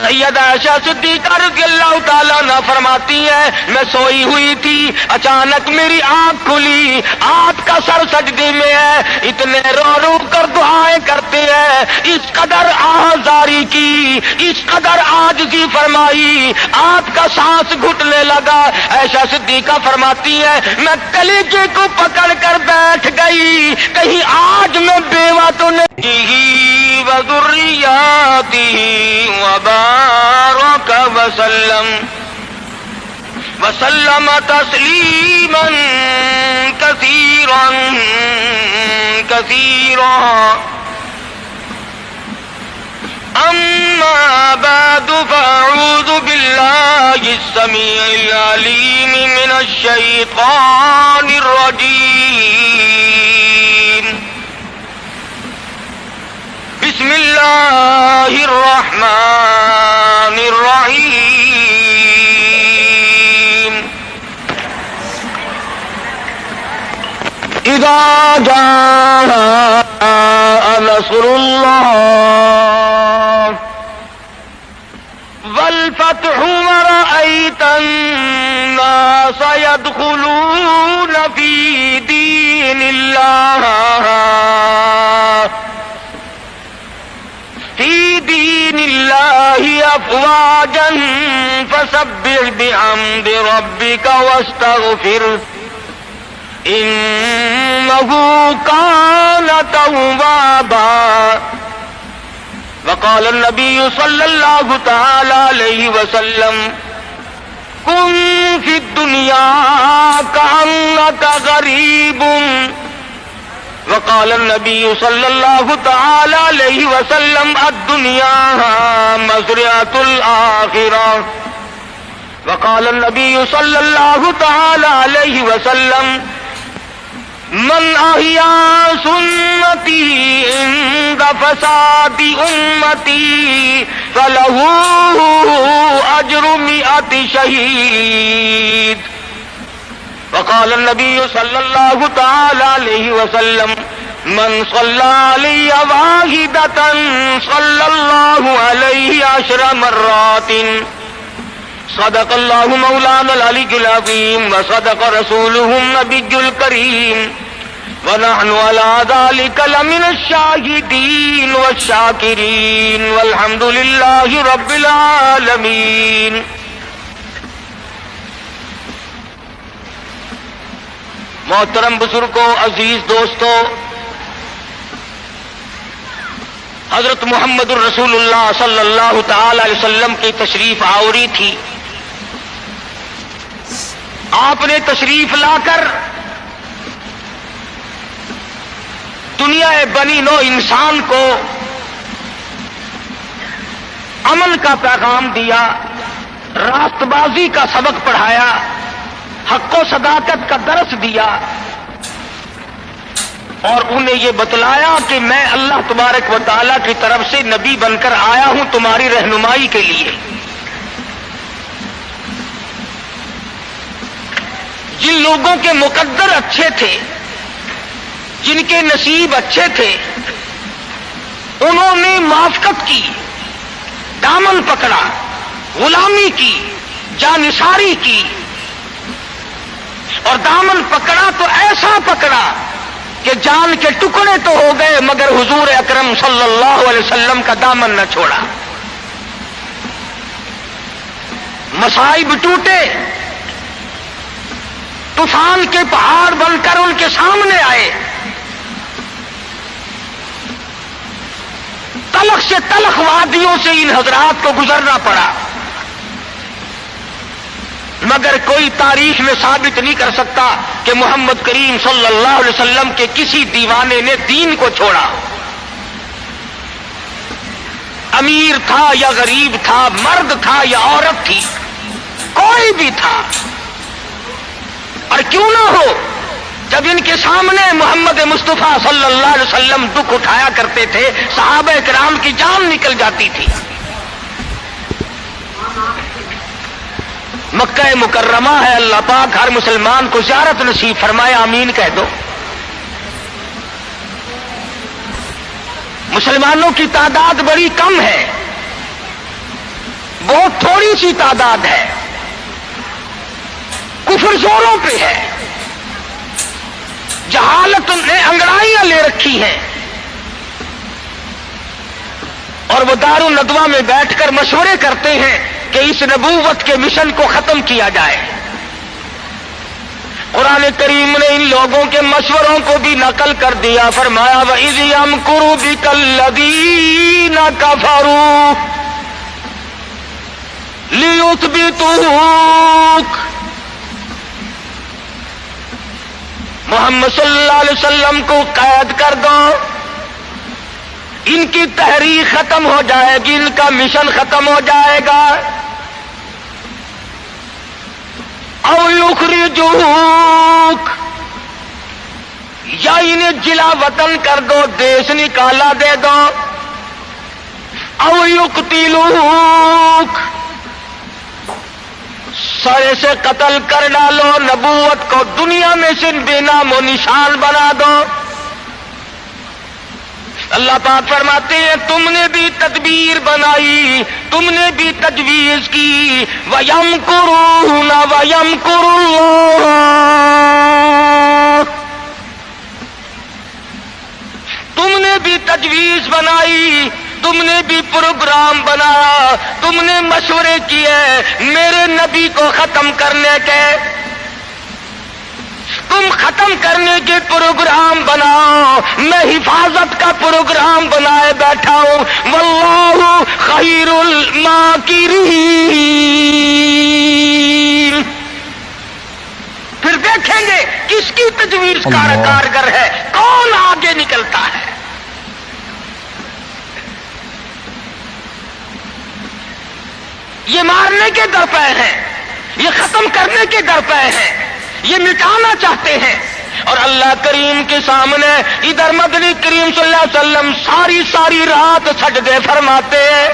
سیدہ عائشہ صدیقہ رضی اللہ تعالیٰ عنہ فرماتی ہیں میں سوئی ہوئی تھی، اچانک میری آنکھ کھلی، آپ کا سر سجدے میں ہے، اتنے رو رو کر دعائیں کرتے ہیں، اس قدر آہذاری کی، اس قدر عاجزی فرمائی، آپ کا سانس گھٹنے لگا۔ عائشہ صدیقہ فرماتی ہے میں کلیجے کو پکڑ کر بیٹھ گئی، کہیں آج میں بیوہ تو نہیں، وذریاتہ وبارک وسلم تسلیما کثیرا کثیرا۔ اما بعد فاعوذ باللہ السمیع العلیم من الشیطان الرجیم۔ بسم اللہ الرحمن الرحیم۔ اذا جاء نصر اللہ والفتح ورأيت الناس يدخلون في دين الله أفواجا فسبح بحمد ربك واستغفره إنه كان توابا۔ وقال النبي صلى الله تعالى عليه وسلم كن في الدنيا كأنك غريب۔ وقال النبي صلى الله تعالى عليه وسلم الدنيا مزرعة الآخرة۔ وقال النبي صلى الله تعالى عليه وسلم من أحيا سنتي عند فساد أمتي فله أجر 100 شهيد۔ وقال النبي صلى الله تعالى عليه وسلم من صلى علي واحدة صلى الله عليه 10 مرات۔ صدق الله مولانا العلي العظيم وصدق رسوله النبي الكريم ونحن على ذلك لمن الشاهدين والشاكرين والحمد لله رب العالمين۔ محترم بزرگوں، عزیز دوستوں، حضرت محمد الرسول اللہ صلی اللہ تعالی علیہ وسلم کی تشریف آوری تھی۔ آپ نے تشریف لا کر دنیا بنی نوع انسان کو امن کا پیغام دیا، راست بازی کا سبق پڑھایا، حق و صداقت کا درس دیا، اور انہیں یہ بتلایا کہ میں اللہ تبارک و تعالیٰ کی طرف سے نبی بن کر آیا ہوں تمہاری رہنمائی کے لیے۔ جن لوگوں کے مقدر اچھے تھے، جن کے نصیب اچھے تھے، انہوں نے موافقت کی، دامن پکڑا، غلامی کی، جانثاری کی، اور دامن پکڑا تو ایسا پکڑا کہ جان کے ٹکڑے تو ہو گئے مگر حضور اکرم صلی اللہ علیہ وسلم کا دامن نہ چھوڑا۔ مصائب ٹوٹے، طوفان کے پہاڑ بن کر ان کے سامنے آئے، تلخ سے تلخ وادیوں سے ان حضرات کو گزرنا پڑا، مگر کوئی تاریخ میں ثابت نہیں کر سکتا کہ محمد کریم صلی اللہ علیہ وسلم کے کسی دیوانے نے دین کو چھوڑا۔ امیر تھا یا غریب تھا، مرد تھا یا عورت تھی، کوئی بھی تھا، اور کیوں نہ ہو، جب ان کے سامنے محمد مصطفیٰ صلی اللہ علیہ وسلم دکھ اٹھایا کرتے تھے، صحابہ کرام کی جان نکل جاتی تھی۔ مکہ مکرمہ ہے، اللہ پاک ہر مسلمان کو زیارت نصیب فرمائے، آمین کہہ دو۔ مسلمانوں کی تعداد بڑی کم ہے، تھوڑی سی تعداد ہے، کفر زوروں پہ ہے، جہالت نے انگڑائیاں لے رکھی ہیں، اور وہ دار الندوہ میں بیٹھ کر مشورے کرتے ہیں کہ اس نبوت کے مشن کو ختم کیا جائے۔ قرآن کریم نے ان لوگوں کے مشوروں کو بھی نقل کر دیا، فرمایا وَإِذْ يَمْكُرُ بِكَ الَّذِينَ كَفَرُوا لِيُثْبِتُوكَ۔ محمد صلی اللہ علیہ وسلم کو قید کر دو، ان کی تحریک ختم ہو جائے گی، ان کا مشن ختم ہو جائے گا۔ او یخرجوک، یا انہیں جلا وطن کر دو، دیش نکالا دے دو۔ او یقتلوک، سرے سے قتل کر ڈالو، نبوت کو دنیا میں سے بے نام و نشان بنا دو۔ اللہ پاک فرماتے ہیں تم نے بھی تدبیر بنائی، تم نے بھی تجویز کی، وَيَمْكُرُونَ وَيَمْكُرُ اللَّهُ، تم نے بھی تجویز بنائی، تم نے بھی پروگرام بنایا، تم نے مشورے کیے میرے نبی کو ختم کرنے کے، تم ختم کرنے کے پروگرام بناؤ، میں حفاظت کا پروگرام بنائے بیٹھا ہوں۔ واللہ خیر الماکرین، پھر دیکھیں گے کس کی تجویز کارگر ہے، کون آگے نکلتا ہے۔ یہ مارنے کے در پہ ہیں، یہ ختم کرنے کے در پہ ہیں، یہ مٹانا چاہتے ہیں، اور اللہ کریم کے سامنے ادھر مدنی کریم صلی اللہ علیہ وسلم ساری رات سجدے فرماتے ہیں۔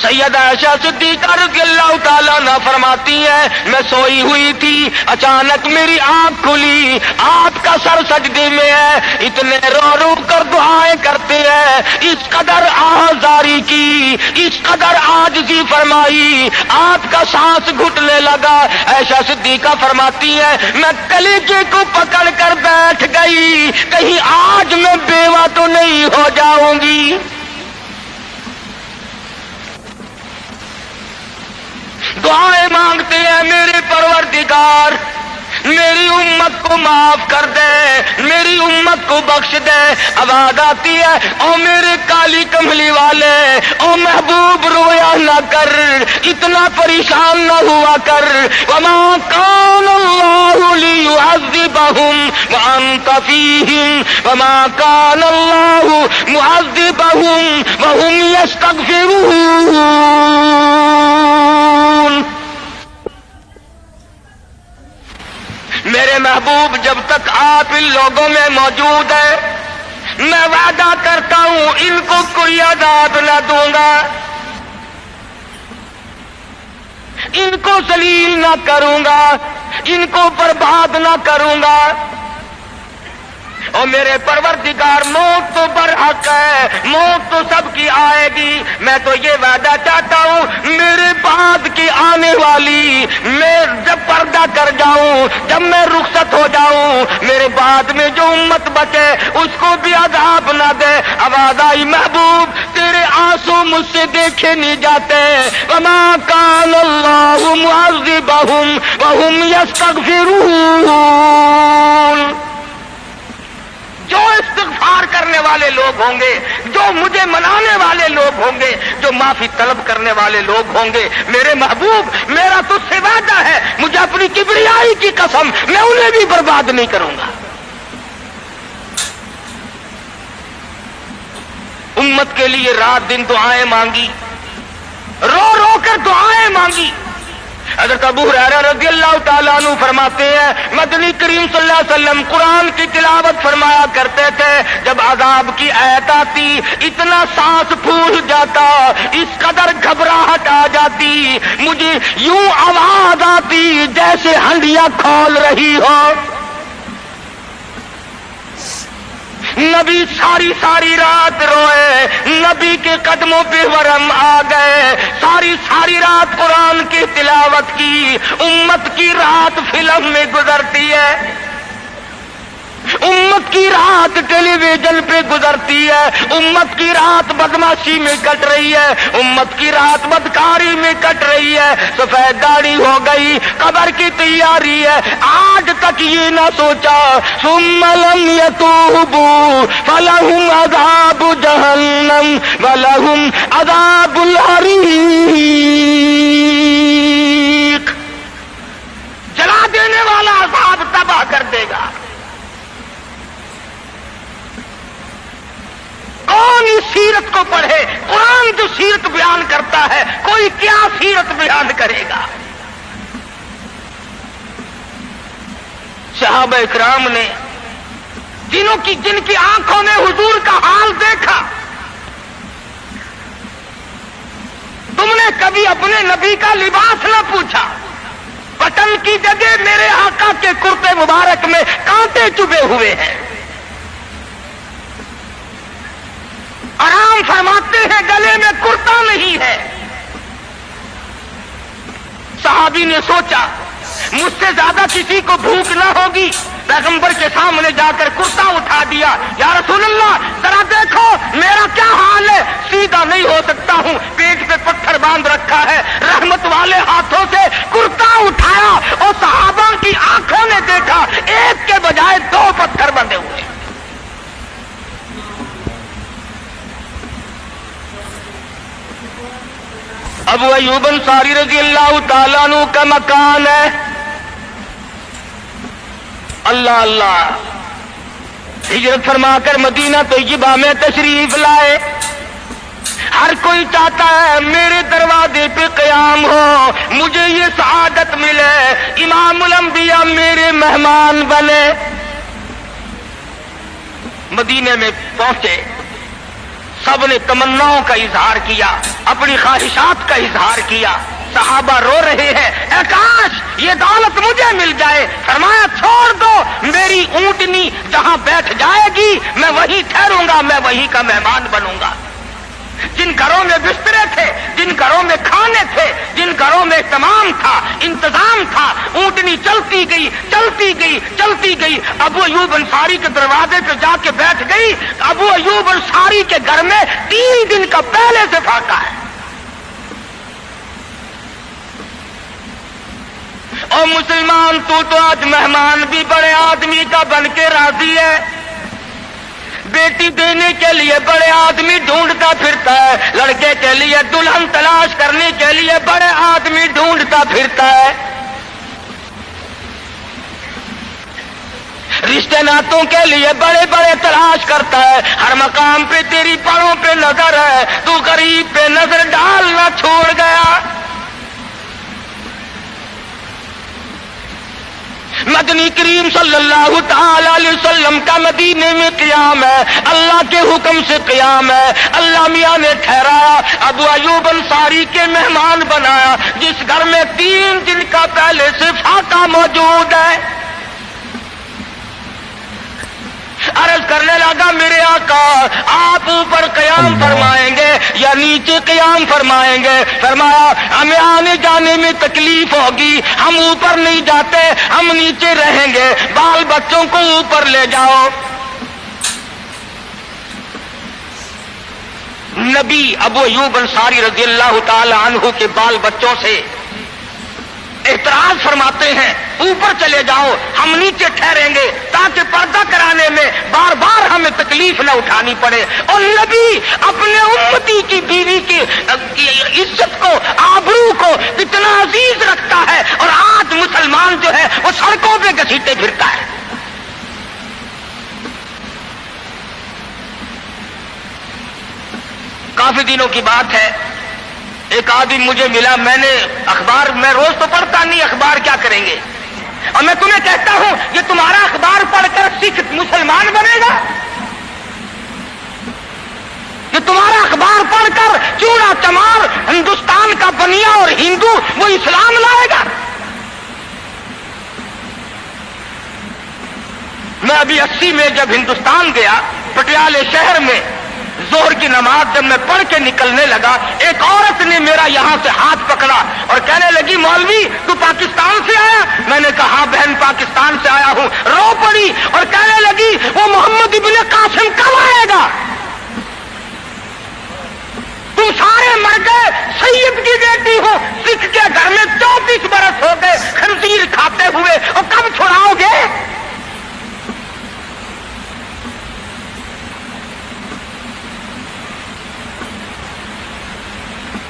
سیدہ عائشہ صدیقہ رضی اللہ تعالیٰ عنہ فرماتی ہے میں سوئی ہوئی تھی، اچانک میری آنکھ کھلی، آپ کا سر سجدے میں ہے، اتنے رو رو کر دعائیں کرتے ہیں، اس قدر آزاری کی، اس قدر عاجزی فرمائی، آپ کا سانس گھٹنے لگا۔ عائشہ صدیقہ فرماتی ہے میں کلیجے کو پکڑ کر بیٹھ گئی، کہیں آج میں بیوہ تو نہیں ہو جاؤں گی۔ دعائیں مانگتے ہیں میرے پروردگار میری امت کو معاف کر دے، میری امت کو بخش دے۔ آواز آتی ہے او میرے کالی کملی والے، او محبوب رویا نہ کر، اتنا پریشان نہ ہوا کر۔ وما کان اللہ لیعذبہم وانت فیہم، وما کان اللہ معذبہم وہم یستغفرون۔ میرے محبوب جب تک آپ ان لوگوں میں موجود ہیں میں وعدہ کرتا ہوں ان کو کوئی عذاب نہ دوں گا، ان کو ذلیل نہ کروں گا، ان کو برباد نہ کروں گا۔ اور میرے پروردگار موت تو برحق ہے، موت تو سب کی آئے گی، میں تو یہ وعدہ چاہتا ہوں میرے بعد کی آنے والی، میں جب پردہ کر جاؤں، جب میں رخصت ہو جاؤں، میرے بعد میں جو امت بچے اس کو بھی عذاب نہ دے۔ آواز آئی محبوب تیرے آنسو مجھ سے دیکھے نہیں جاتے۔ وما کان اللہ معذبہم وہم یستغفرون۔ جو استغفار کرنے والے لوگ ہوں گے، جو مجھے منانے والے لوگ ہوں گے، جو معافی طلب کرنے والے لوگ ہوں گے، میرے محبوب میرا تجھ سے وعدہ ہے، مجھے اپنی کبریائی کی قسم میں انہیں بھی برباد نہیں کروں گا۔ امت کے لیے رات دن دعائیں مانگی، رو رو کر دعائیں مانگی۔ حضرت ابو ہریرہ رضی اللہ تعالیٰ عنہ فرماتے ہیں مدنی کریم صلی اللہ علیہ وسلم قرآن کی تلاوت فرمایا کرتے تھے، جب عذاب کی آیت آتی اتنا سانس پھول جاتا، اس قدر گھبراہٹ آ جاتی، مجھے یوں آواز آتی جیسے ہنڈیاں کھول رہی ہو۔ نبی ساری ساری رات روئے، نبی کے قدموں پہ ورم آ گئے، ساری ساری رات قرآن کی تلاوت کی۔ امت کی رات فلم میں گزرتی ہے، امت کی رات ٹیلی ویژن پہ گزرتی ہے، امت کی رات بدماشی میں کٹ رہی ہے، امت کی رات بدکاری میں کٹ رہی ہے، سفید داڑھی ہو گئی، قبر کی تیاری ہے، آج تک یہ نہ سوچا ثم لم یتوبوا فلہم عذاب جہنم ولہم عذاب الحریق۔ جلا دینے والا عذاب تباہ کر دے گا۔ کون اس سیرت کو پڑھے؟ قرآن جو سیرت بیان کرتا ہے، کوئی کیا سیرت بیان کرے گا؟ صحابہ اکرام نے جن کی آنکھوں نے حضور کا حال دیکھا، تم نے کبھی اپنے نبی کا لباس نہ پوچھا، بٹن کی جگہ میرے آقا کے کرتے مبارک میں کانٹے چبھے ہوئے ہیں، آرام فرماتے ہیں گلے میں کرتا نہیں ہے۔ صحابی نے سوچا مجھ سے زیادہ کسی کو بھوک نہ ہوگی، پیغمبر کے سامنے جا کر کرتا اٹھا دیا، یا رسول اللہ ذرا دیکھو میرا کیا حال ہے، سیدھا نہیں ہو سکتا ہوں، پیٹ پہ پتھر باندھ رکھا ہے۔ رحمت والے ہاتھوں سے کرتا اٹھایا اور صحابہ کی آنکھوں نے دیکھا ایک کے بجائے 2 پتھر بندھے ہوئے۔ ابو ایوب انصاری رضی اللہ تعالیٰ عنہ کا مکان ہے، اللہ اللہ، ہجرت فرما کر مدینہ طیبہ میں تشریف لائے۔ ہر کوئی چاہتا ہے میرے دروازے پہ قیام ہو، مجھے یہ سعادت ملے، امام الانبیاء میرے مہمان بنے۔ مدینے میں پہنچے، سب نے تمناؤں کا اظہار کیا، اپنی خواہشات کا اظہار کیا۔ صحابہ رو رہے ہیں، اے کاش یہ دولت مجھے مل جائے۔ فرمایا چھوڑ دو، میری اونٹنی جہاں بیٹھ جائے گی میں وہیں ٹھہروں گا، میں وہیں کا مہمان بنوں گا۔ جن گھروں میں بسترے تھے، جن گھروں میں کھانے تھے، جن گھروں میں اہتمام تھا، انتظام تھا، اونٹنی چلتی گئی چلتی گئی چلتی گئی، ابو ایوب انصاری کے دروازے پہ جا کے بیٹھ گئی۔ ابو ایوب انصاری کے گھر میں 3 دن کا پہلے سے فاقہ ہے۔ اور مسلمان تو آج مہمان بھی بڑے آدمی کا بن کے راضی ہے، بیٹی دینے کے لیے بڑے آدمی ڈھونڈتا پھرتا ہے، لڑکے کے لیے دلہن تلاش کرنے کے لیے بڑے آدمی ڈھونڈتا پھرتا ہے، رشتے ناتوں کے لیے بڑے بڑے تلاش کرتا ہے۔ ہر مقام پہ تیری پڑوں پہ نظر ہے، تو غریب پہ نظر ڈالنا چھوڑ گیا۔ مدنی کریم صلی اللہ تعالی علیہ وسلم کا مدینے میں قیام ہے، اللہ کے حکم سے قیام ہے۔ اللہ میاں نے ٹھہرایا، ابو ایوب انصاری کے مہمان بنایا، جس گھر میں 3 دن کا پہلے سے فاقہ موجود ہے۔ عرض کرنے لگا میرے آقا آپ اوپر قیام فرمائیں گے یا نیچے قیام فرمائیں گے؟ فرمایا ہمیں آنے جانے میں تکلیف ہوگی، ہم اوپر نہیں جاتے، ہم نیچے رہیں گے، بال بچوں کو اوپر لے جاؤ۔ نبی ابو ایوب انصاری رضی اللہ تعالی عنہ کے بال بچوں سے اعتراض فرماتے ہیں اوپر چلے جاؤ، ہم نیچے ٹھہریں گے تاکہ پردہ کرانے میں بار بار ہمیں تکلیف نہ اٹھانی پڑے۔ اور نبی اپنے امتی کی بیوی کی عزت کو، آبرو کو اتنا عزیز رکھتا ہے، اور آج مسلمان جو ہے وہ سڑکوں پہ گھسیٹے پھرتا ہے۔ کافی دنوں کی بات ہے، ایک آدمی مجھے ملا، میں نے اخبار، میں روز تو پڑھتا نہیں، اخبار کیا کریں گے، اور میں تمہیں کہتا ہوں یہ تمہارا اخبار پڑھ کر سکھ مسلمان بنے گا، یہ تمہارا اخبار پڑھ کر چوڑا چمار ہندوستان کا بنیا اور ہندو وہ اسلام لائے گا۔ میں ابھی 80 میں جب ہندوستان گیا پٹیالے شہر میں ظہر کی نماز جب میں پڑھ کے نکلنے لگا، ایک عورت نے میرا یہاں سے ہاتھ پکڑا اور کہنے لگی مولوی تو پاکستان سے آیا؟ میں نے کہا ہاں بہن پاکستان سے آیا ہوں۔ رو پڑی اور کہنے لگی وہ محمد ابن قاسم کب آئے گا؟ تم سارے مر گئے، سید کی بیٹی ہو، سکھ کے گھر میں 34 برس ہو گئے خنزیر کھاتے ہوئے، اور کب چھڑاؤ گے؟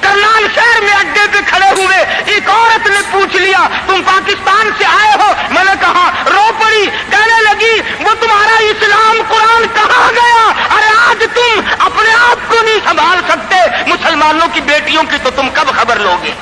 کرنال شہر میں اڈے پہ کھڑے ہوئے ایک عورت نے پوچھ لیا تم پاکستان سے آئے ہو؟ میں نے کہا، رو پڑی، کہنے لگی وہ تمہارا اسلام قرآن کہاں گیا؟ ارے آج تم اپنے آپ کو نہیں سنبھال سکتے، مسلمانوں کی بیٹیوں کی تو تم کب خبر لوگے؟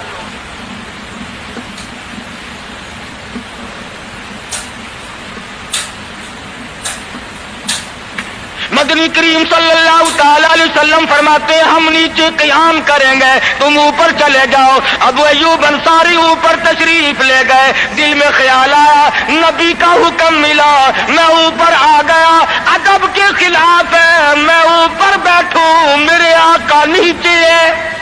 مدنی کریم صلی اللہ تعالی علیہ وسلم فرماتے ہیں ہم نیچے قیام کریں گے، تم اوپر چلے جاؤ۔ ابو ایوب انصاری اوپر تشریف لے گئے، دل میں خیال آیا نبی کا حکم ملا، میں اوپر آ گیا، ادب کے خلاف ہے میں اوپر بیٹھوں، میرے آقا نیچے ہے۔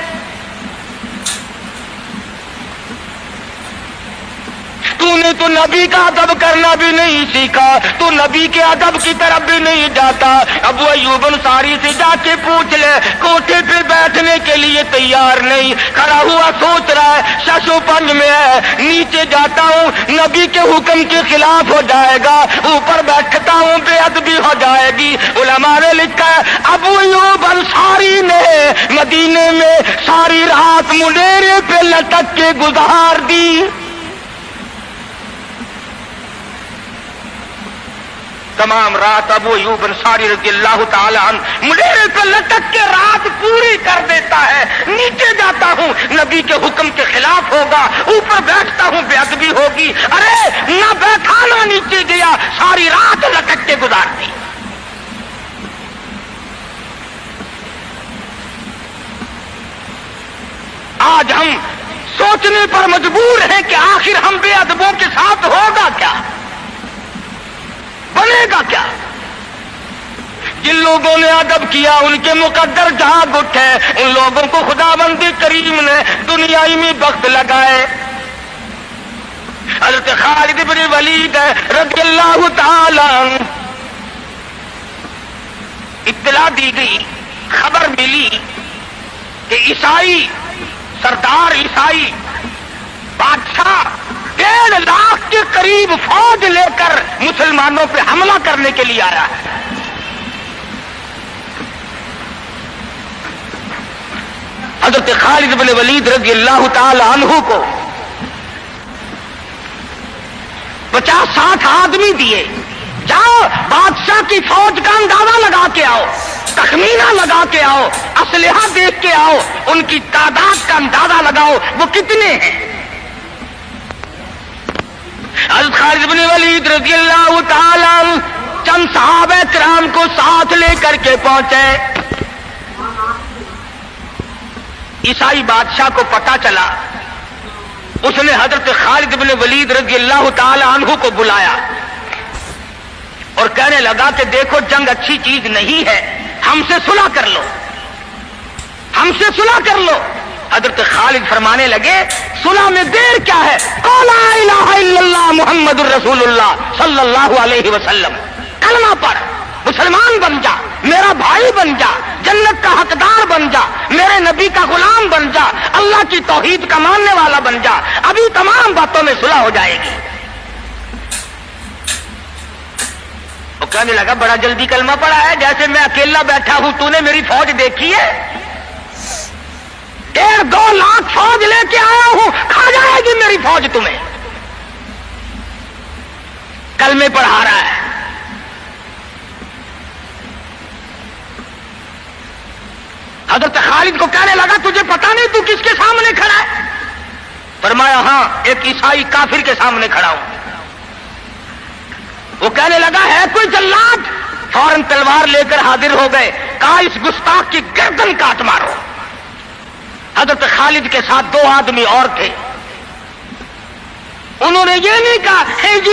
تو نے تو نبی کا ادب کرنا بھی نہیں سیکھا، تو نبی کے ادب کی طرف بھی نہیں جاتا۔ ابو ایوب انصاری سے جا کے پوچھ لے، کوٹھے پہ بیٹھنے کے لیے تیار نہیں، کھڑا ہوا سوچ رہا ہے ششو پنج میں ہے، نیچے جاتا ہوں نبی کے حکم کے خلاف ہو جائے گا، اوپر بیٹھتا ہوں بے ادبی ہو جائے گی۔ علماء نے لکھا ہے ابو ایوب انصاری نے مدینے میں ساری رات منڈیرے پہ لٹک کے گزار دی۔ تمام رات ابو ایوب انصاری رضی اللہ تعالی عنہ منڈیرے پہ لٹک کے رات پوری کر دیتا ہے۔ نیچے جاتا ہوں نبی کے حکم کے خلاف ہوگا، اوپر بیٹھتا ہوں بے ادبی ہوگی، ارے نہ بیٹھا نہ نیچے گیا، ساری رات لٹک کے گزار دی۔ آج ہم سوچنے پر مجبور ہیں کہ آخر ہم بے ادبوں کے ساتھ ہوگا کیا، بنے گا کیا؟ جن لوگوں نے ادب کیا ان کے مقدر جاگ اٹھے، ان لوگوں کو خداوند کریم نے دنیائی میں بخت لگائے۔ حضرت خالد بن ولید رضی اللہ تعالی عنہ اطلاع دی گئی، خبر ملی کہ عیسائی سردار عیسائی بادشاہ 1.5 لاکھ کے قریب فوج لے کر مسلمانوں پہ حملہ کرنے کے لیے آیا ہے۔ حضرت خالد بن ولید رضی اللہ تعالی عنہ کو 50-60 آدمی دیے، جاؤ بادشاہ کی فوج کا اندازہ لگا کے آؤ، تخمینہ لگا کے آؤ، اسلحہ دیکھ کے آؤ، ان کی تعداد کا اندازہ لگاؤ وہ کتنے ہیں۔ حضرت خالد بن ولید رضی اللہ تعالی عنہ چند صحابہ کرام کو ساتھ لے کر کے پہنچے۔ عیسائی بادشاہ کو پتہ چلا، اس نے حضرت خالد بن ولید رضی اللہ تعالی عنہ کو بلایا اور کہنے لگا کہ دیکھو جنگ اچھی چیز نہیں ہے، ہم سے صلح کر لو، ہم سے صلح کر لو۔ حضرت خالد فرمانے لگے صلح میں دیر کیا ہے، قول لا الہ الا اللہ محمد الرسول اللہ صلی اللہ علیہ وسلم، کلمہ پڑھ، مسلمان بن جا، میرا بھائی بن جا، جنت کا حقدار بن جا، میرے نبی کا غلام بن جا، اللہ کی توحید کا ماننے والا بن جا، ابھی تمام باتوں میں صلح ہو جائے گی۔ وہ کہنے لگا بڑا جلدی کلمہ پڑھا ہے، جیسے میں اکیلا بیٹھا ہوں، تو نے میری فوج دیکھی ہے؟ 1.5-2 لاکھ فوج لے کے آیا ہوں، کھا جائے گی میری فوج تمہیں۔ کلمے پڑھا رہا ہے۔ حضرت خالد کو کہنے لگا تجھے پتا نہیں تو کس کے سامنے کھڑا ہے؟ فرمایا ہاں ایک عیسائی کافر کے سامنے کھڑا ہوں۔ وہ کہنے لگا ہے کوئی جلاد؟ فوراً تلوار لے کر حاضر ہو گئے، کہا اس گستاخ کی گردن کاٹ مارو۔ حضرت خالد کے ساتھ 2 آدمی اور تھے، انہوں نے یہ نہیں کہا ہے جی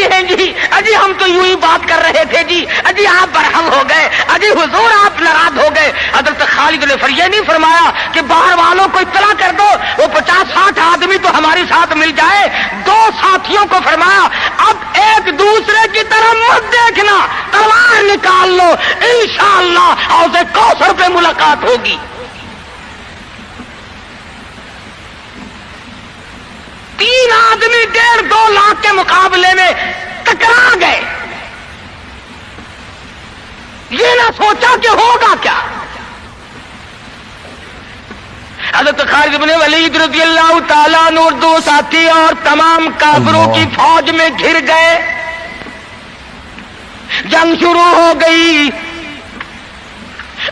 اجی ہم تو یوں ہی بات کر رہے تھے جی، اجی آپ برہم ہو گئے، اجی حضور آپ ناراض ہو گئے۔ حضرت خالد نے یہ نہیں فرمایا کہ باہر والوں کو اطلاع کر دو، وہ 50-60 آدمی تو ہمارے ساتھ مل جائے۔ دو ساتھیوں کو فرمایا اب ایک دوسرے کی طرف مت دیکھنا، تلوار نکال لو، انشاءاللہ حوض کوثر پہ ملاقات ہوگی۔ 3 آدمی 1.5-2 لاکھ کے مقابلے میں ٹکرا گئے، یہ نہ سوچا کہ ہوگا کیا۔ حضرت خالد بن ولید رضی اللہ تعالیٰ عنہ اور 2 ساتھی اور تمام کافروں کی فوج میں گھر گئے، جنگ شروع ہو گئی۔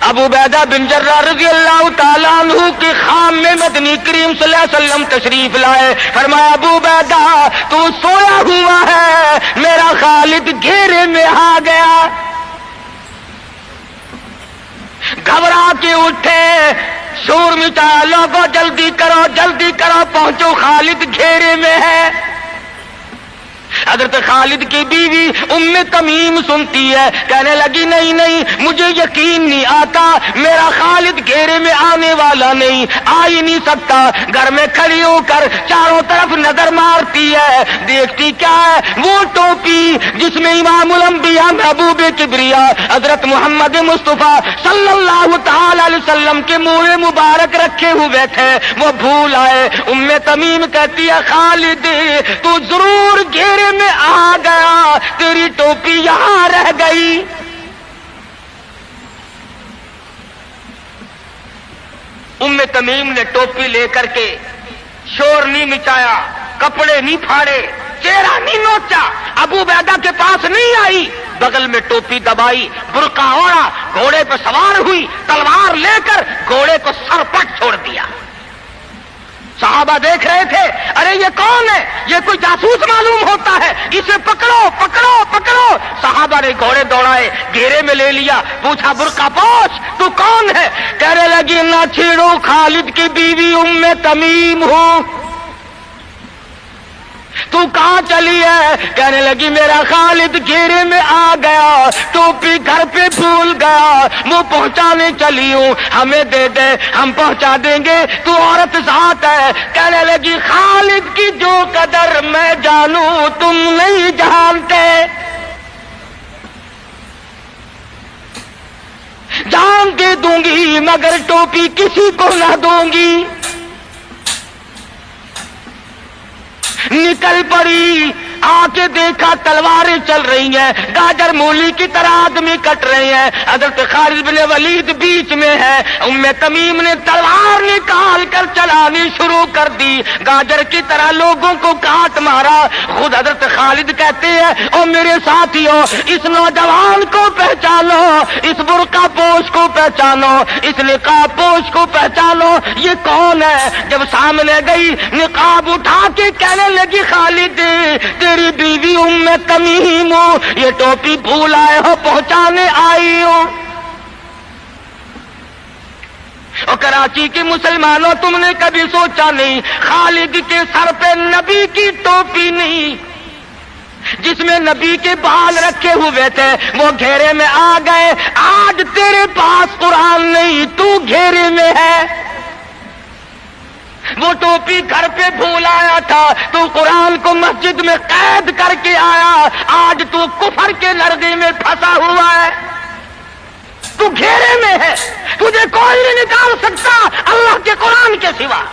ابو عبیدہ بن جراح رضی اللہ تعالیٰ عنہ کے خام میں مدنی کریم صلی اللہ علیہ وسلم تشریف لائے، فرمایا ابو عبیدہ تو سویا ہوا ہے، میرا خالد گھیرے میں آ گیا۔ گھبرا کے اٹھے، شور مچا، لوگوں جلدی کرو پہنچو، خالد گھیرے میں ہے۔ حضرت خالد کی بیوی ام تمیم سنتی ہے، کہنے لگی نہیں مجھے یقین نہیں آتا، میرا خالد گھیرے میں آنے والا نہیں، آ ہی نہیں سکتا۔ گھر میں کھڑی ہو کر چاروں طرف نظر مارتی ہے، دیکھتی کیا ہے، وہ ٹوپی جس میں امام الانبیاء محبوب کبریا حضرت محمد مصطفیٰ صلی اللہ تعالی علیہ وسلم کے منہ مبارک رکھے ہوئے تھے، وہ بھول آئے۔ ام تمیم کہتی ہے خالد تو ضرور گھیرے میں آ گیا، تیری ٹوپی یہاں رہ گئی۔ ام تمیم نے ٹوپی لے کر کے شور نہیں مچایا، کپڑے نہیں پھاڑے، چہرہ نہیں نوچا، ابو عبیدہ کے پاس نہیں آئی، بغل میں ٹوپی دبائی، برقع اوڑھا، گھوڑے پہ سوار ہوئی، تلوار لے کر گھوڑے کو سر پٹ چھوڑ دیا۔ صحابہ دیکھ رہے تھے، ارے یہ کون ہے، یہ کوئی جاسوس معلوم ہوتا ہے، اسے پکڑو۔ صحابہ نے گھوڑے دوڑائے، گھیرے میں لے لیا، پوچھا برقع پوش تو کون ہے، کہنے لگی نہ چھیڑو، خالد کی بیوی ام تمیم ہوں۔ تو کہاں چلی ہے، کہنے لگی میرا خالد گھیرے میں آ گیا، ٹوپی گھر پہ بھول گیا، وہ پہنچانے چلی ہوں، ہمیں دے دے ہم پہنچا دیں گے، تو عورت ذات ہے۔ کہنے لگی خالد کی جو قدر میں جانوں تم نہیں جانتے، جان دے دوں گی مگر ٹوپی کسی کو نہ دوں گی۔ نکل پڑی، آ کے دیکھا تلواریں چل رہی ہیں، گاجر مولی کی طرح آدمی کٹ رہے ہیں، حضرت خالد بن ولید بیچ میں ہے۔ ام تمیم نے تلوار نکال کر چلانی شروع کر دی، گاجر کی طرح لوگوں کو کاٹ مارا۔ خود حضرت خالد کہتے ہیں او میرے ساتھیوں، اس نوجوان کو پہچانو، اس برقع پوش کو پہچانو، اس نقاب پوش کو پہچانو، یہ کون ہے؟ جب سامنے گئی، نقاب اٹھا کے کہنے لگی خالد تیری بیوی ام تمیم ہو، یہ ٹوپی بھول آئے ہو، پہنچانے آئی ہو۔ اور کراچی کے مسلمانوں تم نے کبھی سوچا نہیں خالد کے سر پہ نبی کی ٹوپی نہیں، جس میں نبی کے بال رکھے ہوئے تھے، وہ گھیرے میں آ گئے۔ آج تیرے پاس قرآن نہیں، تو گھیرے میں ہے۔ وہ ٹوپی گھر پہ بھول آیا تھا، تو قرآن کو مسجد میں قید کر کے آیا، آج تو کفر کے لرزے میں پھنسا ہوا ہے، تو گھیرے میں ہے، تجھے کوئی نہیں نکال سکتا اللہ کے قرآن کے سوا۔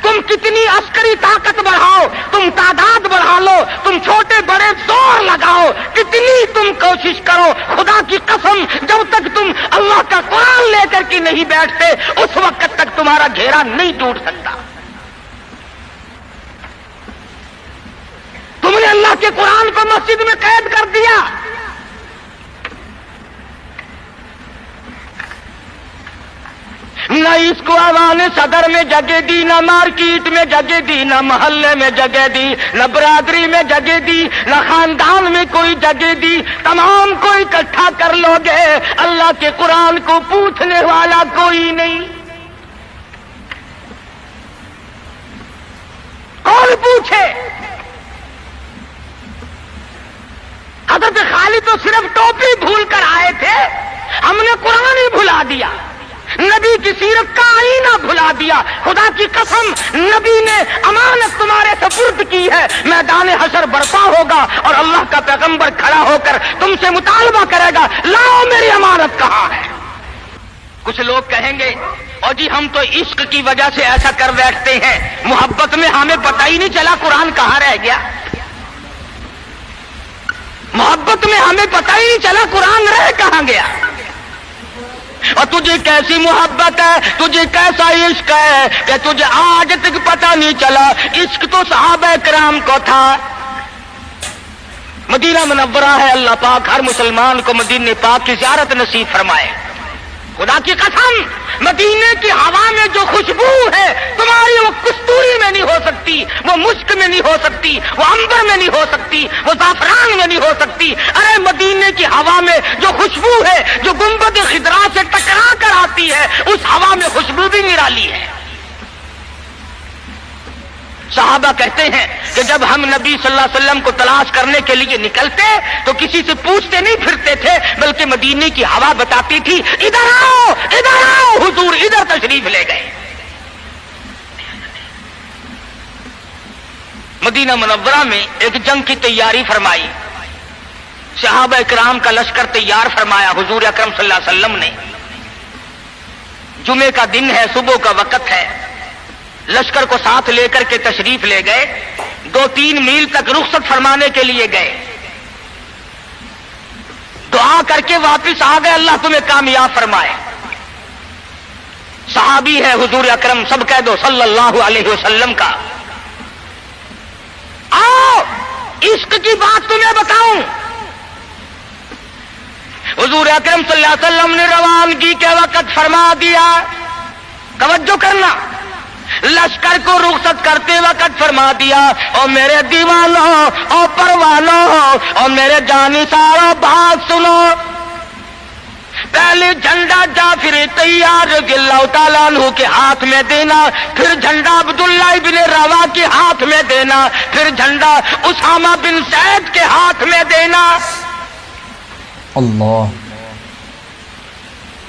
تم کتنی عسکری طاقت بڑھاؤ، تم تعداد بڑھا لو، تم چھوٹے بڑے زور لگاؤ، کتنی تم کوشش کرو، خدا کی قسم جب تک تم اللہ کا قرآن لے کر کے نہیں بیٹھتے اس وقت تک تمہارا گھیرا نہیں ٹوٹ سکتا۔ تم نے اللہ کے قرآن کو مسجد میں قید کر دیا، نہ اس کو ایوان صدر میں جگہ دی، نہ مارکیٹ میں جگہ دی، نہ محلے میں جگہ دی، نہ برادری میں جگہ دی، نہ خاندان میں کوئی جگہ دی۔ تمام کو اکٹھا کر لو گے، اللہ کے قرآن کو پوچھنے والا کوئی نہیں، بھلا دیا, نبی کی سیرت کا آئینہ بھلا دیا. خدا کی قسم, نبی نے امانت تمہارے سپرد کی ہے. میدان حشر برپا ہوگا اور اللہ کا پیغمبر کھڑا ہو کر تم سے مطالبہ کرے گا, لاؤ میری امانت کہاں ہے. کچھ لوگ کہیں گے, اور جی ہم تو عشق کی وجہ سے ایسا کر بیٹھتے ہیں, محبت میں ہمیں پتہ ہی نہیں چلا قرآن کہاں رہ گیا. محبت میں ہمیں پتہ ہی نہیں چلا قرآن رہ کہاں گیا. اور تجھے کیسی محبت ہے, تجھے کیسا عشق ہے کہ تجھے آج تک پتہ نہیں چلا. عشق تو صحابہ کرام کو تھا. مدینہ منورہ ہے, اللہ پاک ہر مسلمان کو مدینہ پاک کی زیارت نصیب فرمائے. خدا کی قسم, مدینے کی ہوا میں جو خوشبو ہے تمہاری, وہ کستوری میں نہیں ہو سکتی, وہ مشک میں نہیں ہو سکتی, وہ عنبر میں نہیں ہو سکتی, وہ زعفران میں نہیں ہو سکتی. ارے مدینے کی ہوا میں جو خوشبو ہے, جو گنبد خضرا سے ٹکرا کر آتی ہے, اس ہوا میں خوشبو بھی نرالی ہے. صحابہ کہتے ہیں کہ جب ہم نبی صلی اللہ علیہ وسلم کو تلاش کرنے کے لیے نکلتے تو کسی سے پوچھتے نہیں پھرتے تھے, بلکہ مدینے کی ہوا بتاتی تھی, ادھر آؤ ادھر آؤ, حضور ادھر تشریف لے گئے. مدینہ منورہ میں ایک جنگ کی تیاری فرمائی, صحابہ کرام کا لشکر تیار فرمایا. حضور اکرم صلی اللہ علیہ وسلم نے, جمعے کا دن ہے, صبح کا وقت ہے, لشکر کو ساتھ لے کر کے تشریف لے گئے. 2-3 میل تک رخصت فرمانے کے لیے گئے, دعا کر کے واپس آ گئے, اللہ تمہیں کامیاب فرمائے. صحابی ہے حضور اکرم, سب کہہ دو صلی اللہ علیہ وسلم کا. آؤ عشق کی بات تمہیں بتاؤں. حضور اکرم صلی اللہ علیہ وسلم نے روانگی کے وقت فرما دیا, توجہ کرنا, لشکر کو رخصت کرتے وقت فرما دیا, اور میرے دیوانوں اور پروانوں اور میرے جانثاروں بات سنو. پہلے جھنڈا جعفر طیار رضی اللہ تعالیٰ عنہ کے ہاتھ میں دینا, پھر جھنڈا عبداللہ ابن روا کے ہاتھ میں دینا, پھر جھنڈا اسامہ بن زید کے ہاتھ میں دینا. اللہ.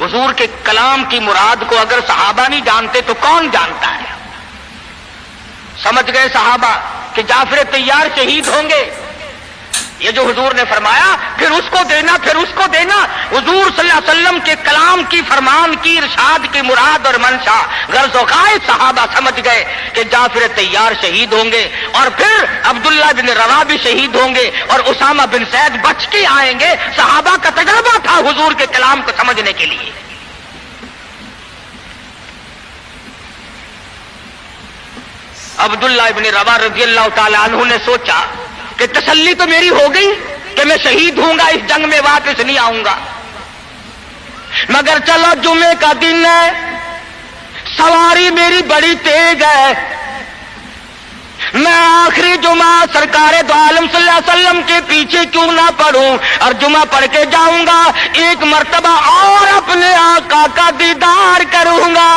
حضور کے کلام کی مراد کو اگر صحابہ نہیں جانتے تو کون جانتا ہے؟ سمجھ گئے صحابہ کہ جعفر طیار شہید ہوں گے. یہ جو حضور نے فرمایا پھر اس کو دینا, پھر اس کو دینا, حضور صلی اللہ علیہ وسلم کے کلام کی, فرمان کی, ارشاد کی مراد اور منشا غرض و غائب صحابہ سمجھ گئے کہ جعفر طیار شہید ہوں گے, اور پھر عبداللہ بن روا بھی شہید ہوں گے, اور اسامہ بن زید بچ کے آئیں گے. صحابہ کا تجربہ تھا حضور کے کلام کو سمجھنے کے لیے. عبداللہ ابن روا رضی اللہ تعالی عنہ نے سوچا کہ تسلی تو میری ہو گئی کہ میں شہید ہوں گا, اس جنگ میں واپس نہیں آؤں گا, مگر چلو جمعے کا دن ہے, سواری میری بڑی تیز ہے, میں آخری جمعہ سرکار دو عالم صلی اللہ علیہ وسلم کے پیچھے کیوں نہ پڑھوں, اور جمعہ پڑھ کے جاؤں گا, ایک مرتبہ اور اپنے آقا کا دیدار کروں گا.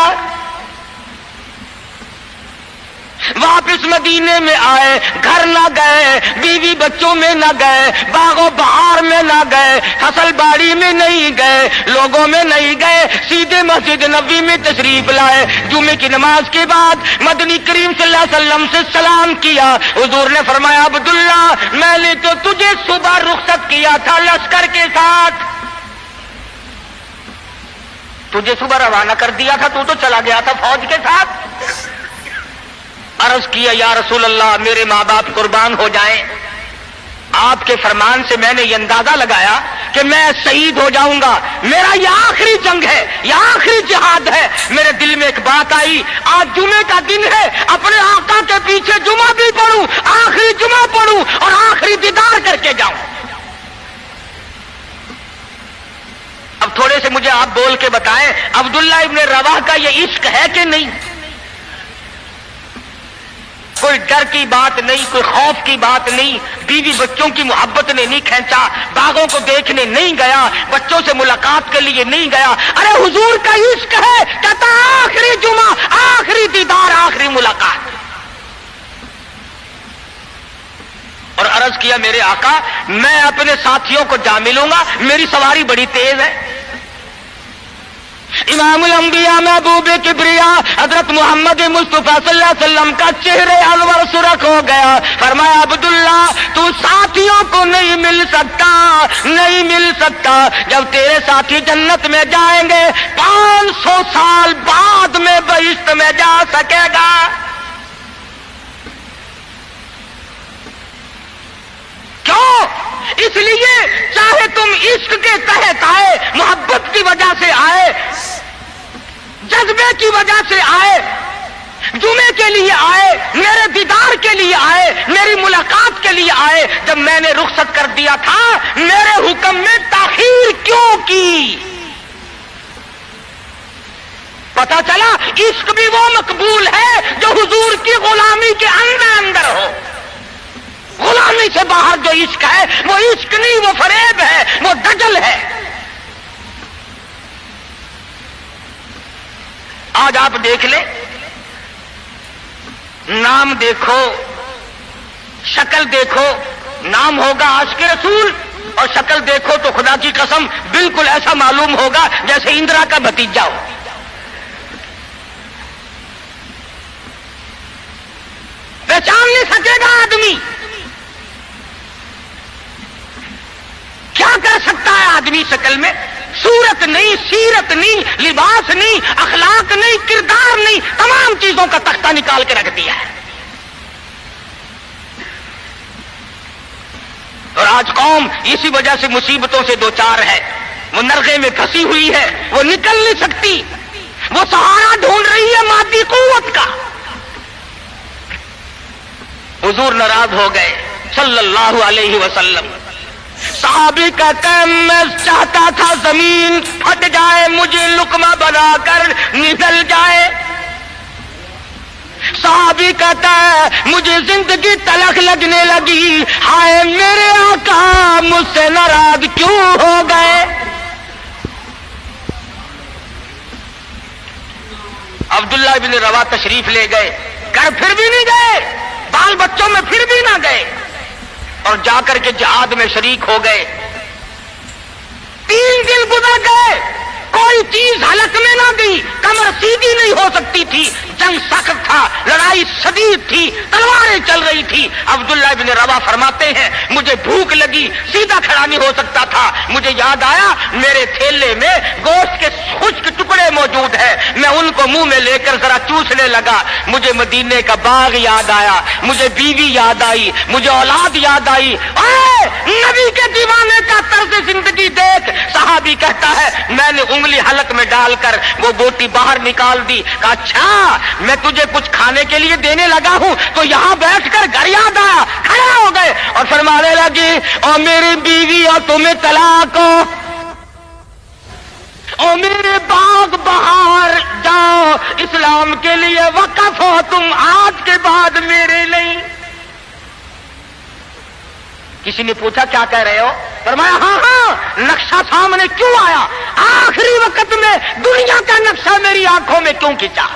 واپس مدینے میں آئے, گھر نہ گئے, بیوی بچوں میں نہ گئے, باغ و بہار میں نہ گئے, فصل باڑی میں نہیں گئے, لوگوں میں نہیں گئے, سیدھے مسجد نبوی میں تشریف لائے. جمعے کی نماز کے بعد مدنی کریم صلی اللہ علیہ وسلم سے سلام کیا. حضور نے فرمایا, عبداللہ میں نے تو تجھے صبح رخصت کیا تھا لشکر کے ساتھ, تجھے صبح روانہ کر دیا تھا, تو چلا گیا تھا فوج کے ساتھ. عرض کیا, یا رسول اللہ میرے ماں باپ قربان ہو جائیں, آپ کے فرمان سے میں نے یہ اندازہ لگایا کہ میں شہید ہو جاؤں گا, میرا یہ آخری جنگ ہے, یہ آخری جہاد ہے. میرے دل میں ایک بات آئی, آج جمعے کا دن ہے, اپنے آقا کے پیچھے جمعہ بھی پڑھوں, آخری جمعہ پڑھوں اور آخری دیدار کر کے جاؤں. اب تھوڑے سے مجھے آپ بول کے بتائیں, عبداللہ ابن رواح کا یہ عشق ہے کہ نہیں؟ کوئی ڈر کی بات نہیں, کوئی خوف کی بات نہیں, بیوی بچوں کی محبت نے نہیں کھینچا, باغوں کو دیکھنے نہیں گیا, بچوں سے ملاقات کے لیے نہیں گیا. ارے حضور کا عشق ہے, کہتا آخری جمعہ, آخری دیدار, آخری ملاقات. اور عرض کیا, میرے آقا میں اپنے ساتھیوں کو جا ملوں گا, میری سواری بڑی تیز ہے, امام الانبیاء محبوب کبریا حضرت محمد مصطفیٰ صلی اللہ علیہ وسلم کا چہرے انور سرخ ہو گیا. فرمایا عبداللہ تو ساتھیوں کو نہیں مل سکتا جب تیرے ساتھی جنت میں جائیں گے 500 سال بعد میں بہشت میں جا سکے گا. کیوں؟ اس لیے چاہے تم عشق کے تحت آئے، محبت کی وجہ سے آئے، جذبے کی وجہ سے آئے، جمعے کے لیے آئے، میرے دیدار کے لیے آئے، میری ملاقات کے لیے آئے، جب میں نے رخصت کر دیا تھا میرے حکم میں تاخیر کیوں کی؟ پتا چلا عشق بھی وہ مقبول ہے جو حضور کی غلامی کے اندر ہو. غلامی سے باہر جو عشق ہے وہ عشق نہیں، وہ فریب ہے، وہ دجل ہے. آج آپ دیکھ لیں، نام دیکھو، شکل دیکھو، نام ہوگا عاشق رسول اور شکل دیکھو تو خدا کی قسم بالکل ایسا معلوم ہوگا جیسے اندرا کا بھتیجا ہو. پہچان نہیں سکے گا آدمی. کیا کر سکتا ہے آدمی شکل میں؟ صورت نہیں، سیرت نہیں، لباس نہیں، اخلاق نہیں، کردار نہیں، تمام چیزوں کا تختہ نکال کے رکھ دیا ہے. اور آج قوم اسی وجہ سے مصیبتوں سے دوچار ہے. وہ نرغے میں پھنسی ہوئی ہے، وہ نکل نہیں سکتی، وہ سہارا ڈھونڈ رہی ہے مادی قوت کا. حضور ناراض ہو گئے صلی اللہ علیہ وسلم. صحابی کہتا ہے میں چاہتا تھا زمین پھٹ جائے، مجھے لقمہ بنا کر نگل جائے. صحابی کہتا ہے مجھے زندگی تلخ لگنے لگی، ہائے میرے آقا مجھ سے ناراض کیوں ہو گئے. عبداللہ بن روا تشریف لے گئے، گھر پھر بھی نہیں گئے، بال بچوں میں پھر بھی نہ گئے، اور جا کر کے جہاد میں شریک ہو گئے. 3 دن گزر گئے، کوئی چیز حلق میں نہ گئی، کمر سیدھی نہیں ہو سکتی تھی، جنگ سخت تھا، لڑائی شدید تھی، تلواریں چل رہی تھی. عبداللہ بن روا فرماتے ہیں مجھے بھوک لگی، سیدھا کھڑا نہیں ہو سکتا تھا. مجھے یاد آیا میرے تھیلے میں گوشت کے خشک ٹکڑے موجود ہیں، میں ان کو منہ میں لے کر ذرا چوسنے لگا. مجھے مدینے کا باغ یاد آیا، مجھے بیوی یاد آئی، مجھے اولاد یاد آئی. نبی کے دیوانے کا طرز زندگی دیکھ. صحابی کہتا ہے میں نے انگلی حلق میں ڈال کر وہ بوٹی باہر نکال دی. کہا اچھا میں تجھے کچھ کھانے کے لیے دینے لگا ہوں تو یہاں بیٹھ کر گھر یاد آیا. کھڑے ہو گئے اور فرمانے لگی اور میری بیوی اور تمہیں طلاق ہو، اور میرے باغ بہار جاؤ، اسلام کے لیے وقف ہو تم آج کے بعد میرے نہیں. کسی نے پوچھا کیا کہہ رہے ہو؟ فرمایا ہاں نقشہ سامنے کیوں آیا؟ آخری وقت میں دنیا کا نقشہ میری آنکھوں میں کیوں کھینچا؟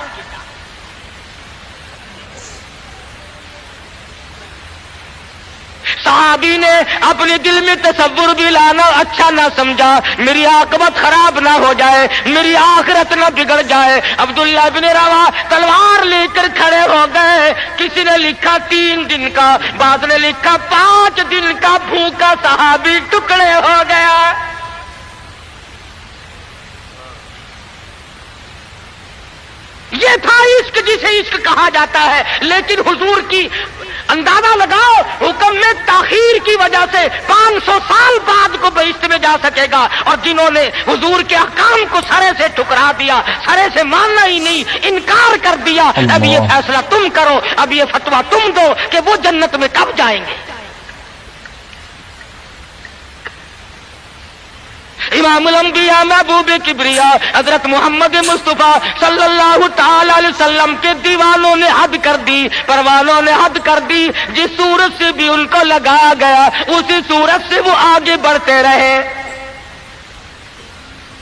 صحابی نے اپنے دل میں تصور بھی لانا اچھا نہ سمجھا، میری عاقبت خراب نہ ہو جائے، میری آخرت نہ بگڑ جائے. عبداللہ بن روا تلوار لے کر کھڑے ہو گئے. کسی نے لکھا 3 دن کا، بعض نے لکھا 5 دن کا بھوکا صحابی ٹکڑے ہو گیا. یہ تھا عشق جسے عشق کہا جاتا ہے. لیکن حضور کی اندازہ لگاؤ حکم میں تاخیر کی وجہ سے 500 سال بعد کو بہشت میں جا سکے گا. اور جنہوں نے حضور کے احکام کو سرے سے ٹھکرا دیا، سرے سے ماننا ہی نہیں، انکار کر دیا، اب یہ فیصلہ تم کرو، اب یہ فتویٰ تم دو کہ وہ جنت میں کب جائیں گے. امام الانبیاء محبوب کبریا حضرت محمد مصطفیٰ صلی اللہ تعالی علیہ وسلم کے دیوانوں نے حد کر دی، پروانوں نے حد کر دی. جس صورت سے بھی ان کو لگایا گیا اسی صورت سے وہ آگے بڑھتے رہے.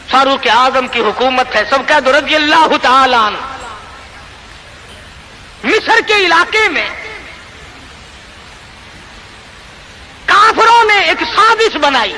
فاروق اعظم کی حکومت ہے، سب کہہ دو رضی اللہ تعالی عنہ. مصر کے علاقے میں کافروں نے ایک سازش بنائی.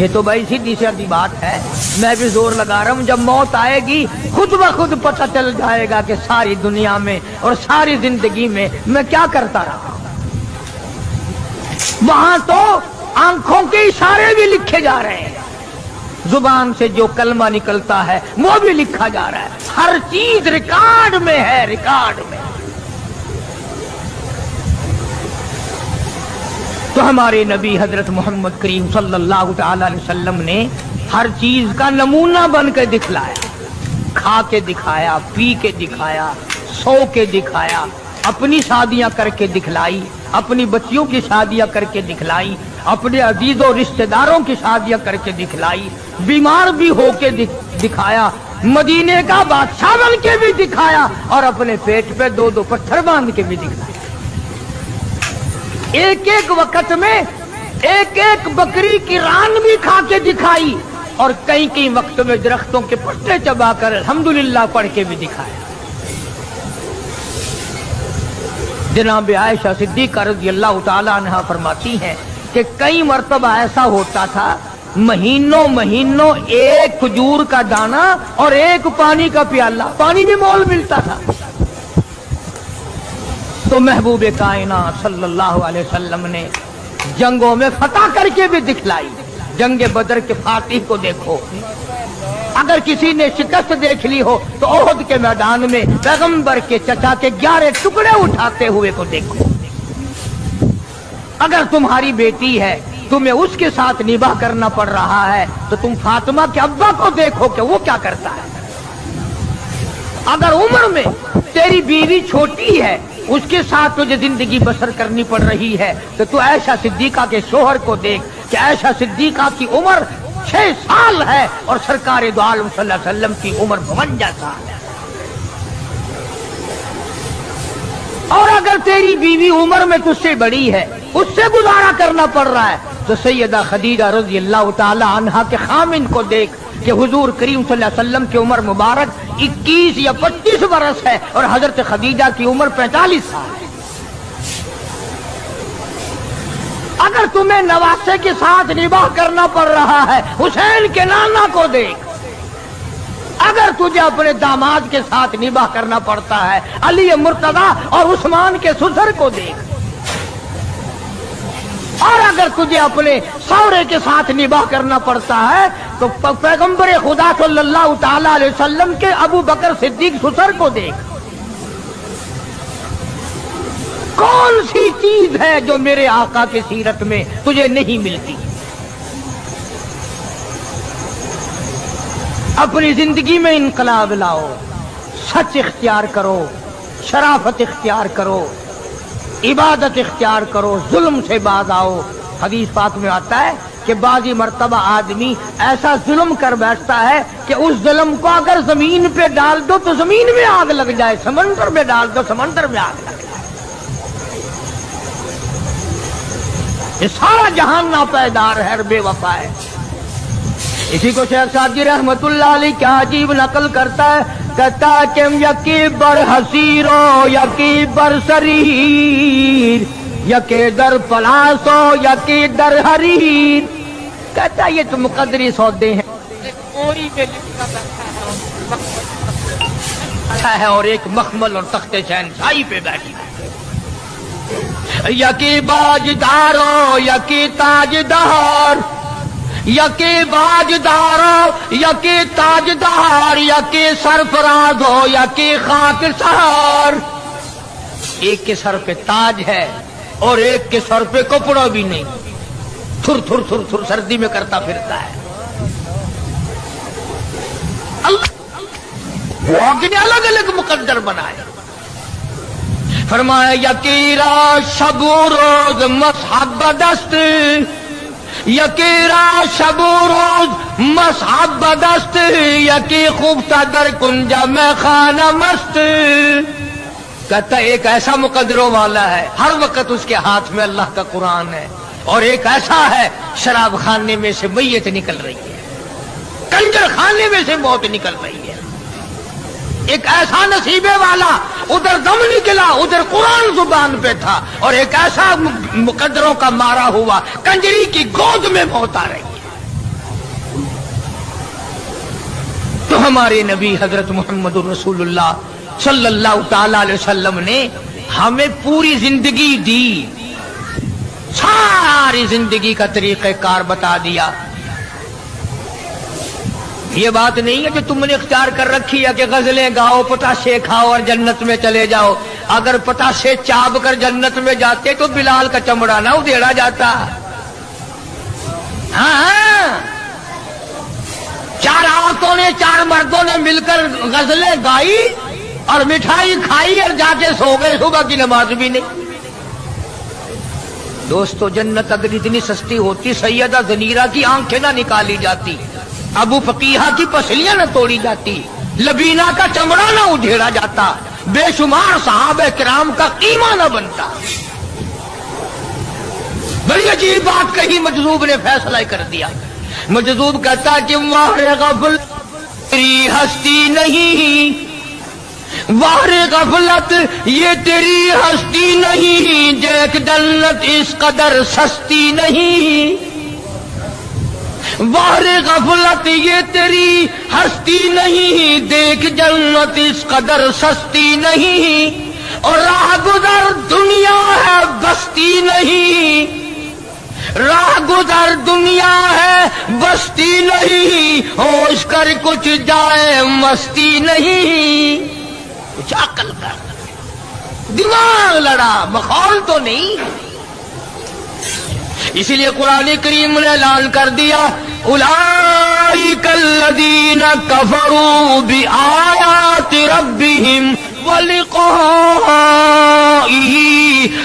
یہ تو بھائی سیدھی سادی بات ہے، میں بھی زور لگا رہا ہوں، جب موت آئے گی خود بخود پتہ چل جائے گا کہ ساری دنیا میں اور ساری زندگی میں میں کیا کرتا رہا۔ وہاں تو آنکھوں کے اشارے بھی لکھے جا رہے ہیں، زبان سے جو کلمہ نکلتا ہے وہ بھی لکھا جا رہا ہے، ہر چیز ریکارڈ میں ہے، ریکارڈ میں۔ تو ہمارے نبی حضرت محمد کریم صلی اللہ تعالی علیہ وسلم نے ہر چیز کا نمونہ بن کے دکھلایا، کھا کے دکھایا، پی کے دکھایا، سو کے دکھایا، اپنی شادیاں کر کے دکھلائی، اپنی بچیوں کی شادیاں کر کے دکھلائی، اپنے عزیز و رشتہ داروں کی شادیاں کر کے دکھلائی، بیمار بھی ہو کے دکھایا، مدینے کا بادشاہ بن کے بھی دکھایا، اور اپنے پیٹ پہ 2 پتھر باندھ کے بھی دکھلایا۔ ایک ایک وقت میں ایک ایک بکری کی ران بھی کھا کے دکھائی، اور کئی وقت میں درختوں کے پتے چبا کر الحمدللہ پڑھ کے بھی دکھایا۔ جناب عائشہ صدیقہ رضی اللہ تعالی عنہا فرماتی ہیں کہ کئی مرتبہ ایسا ہوتا تھا، مہینوں ایک کھجور کا دانہ اور ایک پانی کا پیالہ، پانی بھی مول ملتا تھا۔ تو محبوب کائنات صلی اللہ علیہ وسلم نے جنگوں میں فتح کر کے بھی دکھلائی۔ جنگ بدر کے فاتح کو دیکھو، اگر کسی نے شکست دیکھ لی ہو تو احد کے میدان میں پیغمبر کے چچا کے 11 ٹکڑے اٹھاتے ہوئے کو دیکھو۔ اگر تمہاری بیٹی ہے، تمہیں اس کے ساتھ نباہ کرنا پڑ رہا ہے، تو تم فاطمہ کے ابا کو دیکھو کہ وہ کیا کرتا ہے۔ اگر عمر میں تیری بیوی چھوٹی ہے، اس کے ساتھ تجھے زندگی بسر کرنی پڑ رہی ہے، تو عائشہ صدیقہ کے شوہر کو دیکھ کہ عائشہ صدیقہ کی عمر 6 سال ہے اور سرکار دو عالم صلی اللہ علیہ وسلم کی عمر 52 سال ہے۔ اور اگر تیری بیوی عمر میں تجھ سے بڑی ہے، اس سے گزارا کرنا پڑ رہا ہے، تو سیدہ خدیجہ رضی اللہ تعالی عنہا کے خامن کو دیکھ کہ حضور کریم صلی اللہ علیہ وسلم کی عمر مبارک 21 یا 25 برس ہے اور حضرت خدیجہ کی عمر 45 سال ہے۔ اگر تمہیں نواسے کے ساتھ نباہ کرنا پڑ رہا ہے، حسین کے نانا کو دیکھ۔ اگر تجھے اپنے داماد کے ساتھ نباہ کرنا پڑتا ہے، علی مرتضی اور عثمان کے سسر کو دیکھ۔ اور اگر تجھے اپنے سوہرے کے ساتھ نباہ کرنا پڑتا ہے تو پیغمبر خدا صلی اللہ تعالی علیہ وسلم کے ابو بکر صدیق سسر کو دیکھ۔ کون سی چیز ہے جو میرے آقا کی سیرت میں تجھے نہیں ملتی؟ اپنی زندگی میں انقلاب لاؤ، سچ اختیار کرو، شرافت اختیار کرو، عبادت اختیار کرو، ظلم سے باز آؤ۔ حدیث پاک میں آتا ہے کہ بعضی مرتبہ آدمی ایسا ظلم کر بیٹھتا ہے کہ اس ظلم کو اگر زمین پہ ڈال دو تو زمین میں آگ لگ جائے، سمندر میں ڈال دو سمندر میں آگ لگ جائے۔ یہ سارا جہان ناپیدار ہے، بے وفا ہے۔ اسی کو شیخ سعدی رحمت اللہ علیہ کیا عجیب نقل کرتا ہے، کہتا ہے کہ یکی بر حسیرو یکی بر سریر، یکی در پلاسو یکی در حریر۔ کہتا ہے یہ تو مقدری سودے ہیں، ہے اور ایک مخمل اور تخت شہنشاہی پہ بیٹھی ہے۔ یکی باجدارو یکی تاجدار، یکی باجدارو یکی تاجدار، یکی سرفراز ہو یکی خاک سہار۔ ایک کے سر پہ تاج ہے اور ایک کے سر پہ کپڑا بھی نہیں، تھر تھر تھر تھر سردی میں کرتا پھرتا ہے۔ اللہ نے الگ الگ مقدر بنائے۔ فرمایا یکی را شب و روز مصحب دست، یکی را شب و روز مصحب دست، یکی خوبصا در کنجا میں خانہ مست۔ کہتا ایک ایسا مقدروں والا ہے، ہر وقت اس کے ہاتھ میں اللہ کا قرآن ہے، اور ایک ایسا ہے شراب خانے میں سے میت نکل رہی ہے، کنجر خانے میں سے موت نکل رہی ہے۔ ایک ایسا نصیبے والا، ادھر دم نکلا ادھر قرآن زبان پہ تھا، اور ایک ایسا مقدروں کا مارا ہوا کنجری کی گود میں موت آ رہی ہے۔ ہمارے نبی حضرت محمد رسول اللہ صلی اللہ تعالی علیہ وسلم نے ہمیں پوری زندگی دی، ساری زندگی کا طریقہ کار بتا دیا. یہ بات نہیں ہے کہ تم نے اختیار کر رکھی ہے کہ غزلیں گاؤ، پتاشے کھاؤ اور جنت میں چلے جاؤ. اگر پتاشے چاب کر جنت میں جاتے تو بلال کا چمڑا نہ ادھیڑا جاتا. ہاں، چار عورتوں نے، چار مردوں نے مل کر غزلیں گائی اور مٹھائی کھائی اور جا کے سو گئے، صبح کی نماز بھی نہیں. دوستو جنت اگر اتنی سستی ہوتی سیدہ زنیرہ کی آنکھیں نہ نکالی جاتی، ابو فقیہہ کی پسلیاں نہ توڑی جاتی، لبینہ کا چمڑا نہ ادھیڑا جاتا، بے شمار صحابہ کرام کا قیمہ نہ بنتا. بڑی عجیب بات کہی مجذوب نے، فیصلہ کر دیا. مجذوب کہتا کہ واہ غفلت تیری ہستی نہیں، واہ غفلت یہ تیری ہستی نہیں، دیکھ جنت اس قدر سستی نہیں. واہ غفلت یہ تیری ہستی نہیں، دیکھ جنت اس قدر سستی نہیں. اور راہ گزر دنیا ہے بستی نہیں، راہ گزر دنیا ہے بستی نہیں، ہوش کر کچھ جائے مستی نہیں. کچھ عقل کر، دماغ لڑا، مخول تو نہیں. اسی لیے قرآن کریم نے اعلان کر دیا اولئک الذین کفروا بآیات ربہم ولقائہ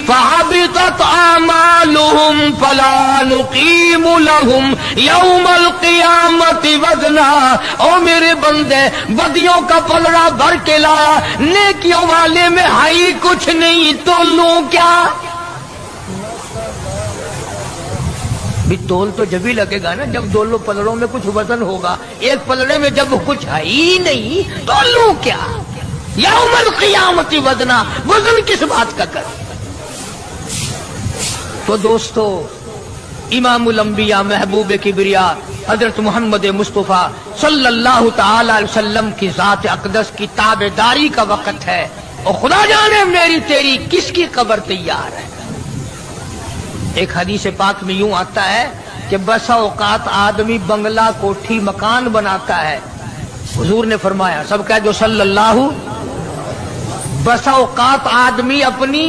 فحبطت اعمالہم فلا نقیم لہم یوم القیامت وزنا. او میرے بندے، بدیوں کا پلڑا بھر کے لایا، نیکیوں والے میں ہائی کچھ نہیں، تو لوں کیا؟ بھی تول تو جب ہی لگے گا نا جب دونوں پلڑوں میں کچھ وزن ہوگا. ایک پلڑے میں جب کچھ ہے ہی نہیں تو لوں کیا؟ یوم القیامت وزنا، وزن کس بات کا کر؟ تو دوستو امام الانبیاء محبوب کبریا حضرت محمد مصطفیٰ صلی اللہ تعالی علیہ وسلم کی ذات اقدس کی تابعداری کا وقت ہے، اور خدا جانے میری تیری کس کی قبر تیار ہے. ایک حدیث پاک میں یوں آتا ہے کہ بسا اوقات آدمی بنگلہ کوٹھی مکان بناتا ہے. حضور نے فرمایا، سب کہہ جو صلی اللہ. بسا اوقات آدمی اپنی